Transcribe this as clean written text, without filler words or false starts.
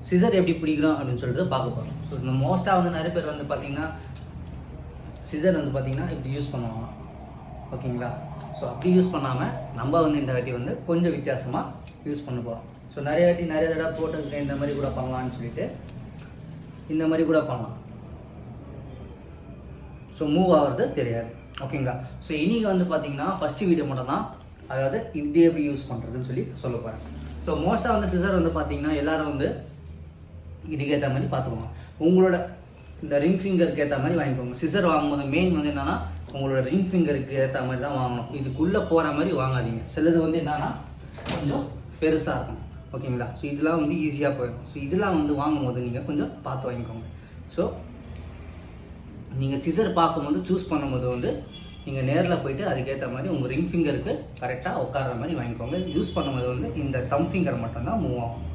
Scissor எப்படி பிடிக்கிறோம் அப்படின்னு சொல்லிட்டு பார்க்க போகிறோம். ஸோ இந்த மோஸ்ட்டாக வந்து நிறைய பேர் வந்து பார்த்திங்கன்னா சிசர் வந்து பார்த்திங்கன்னா இப்படி யூஸ் பண்ணுவாங்க, ஓகேங்களா. ஸோ அப்படி யூஸ் பண்ணாமல் நம்ம வந்து இந்த வாட்டி வந்து கொஞ்சம் வித்தியாசமாக யூஸ் பண்ண போகிறோம். ஸோ நிறைய வாட்டி நிறைய தடவை போட்டு இந்த மாதிரி கூட பண்ணலான்னு சொல்லிட்டு இந்த மாதிரி கூட பண்ணலாம். ஸோ மூவ் ஆகிறது தெரியாது, ஓகேங்களா. ஸோ இன்றைக்கி வந்து பார்த்திங்கன்னா ஃபஸ்ட்டு வீடியோ மட்டும் தான், அதாவது இப்படி எப்படி யூஸ் பண்ணுறதுன்னு சொல்லி சொல்ல போகிறேன். ஸோ மோஸ்ட்டாக வந்து சிசர் வந்து பார்த்திங்கன்னா எல்லோரும் வந்து இதுக்கேற்ற மாதிரி பார்த்துக்கோங்க. உங்களோட இந்த ரிங் ஃபிங்கருக்கு ஏற்ற மாதிரி வாங்கிக்கோங்க. சிசர் வாங்கும்போது மெயின் வந்து என்னென்னா உங்களோட ரிங் ஃபிங்கருக்கு ஏற்ற மாதிரி தான் வாங்கணும். இதுக்குள்ளே போகிற மாதிரி வாங்காதீங்க. சிலது வந்து என்னென்னா கொஞ்சம் பெருசாக இருக்கும், ஓகேங்களா. ஸோ இதெல்லாம் வந்து ஈஸியாக போயிடும். ஸோ இதெல்லாம் வந்து வாங்கும்போது நீங்கள் கொஞ்சம் பார்த்து வாங்கிக்கோங்க. ஸோ நீங்கள் சிசர் பார்க்கும்போது சூஸ் பண்ணும்போது வந்து நீங்கள் நேரில் போய்ட்டு அதுக்கேற்ற மாதிரி உங்கள் ரிங் ஃபிங்கருக்கு கரெக்டாக உட்கார்ற மாதிரி வாங்கிக்கோங்க. யூஸ் பண்ணும்போது வந்து இந்த தம் ஃபிங்கர் மட்டும்தான் மூவ் ஆகும்.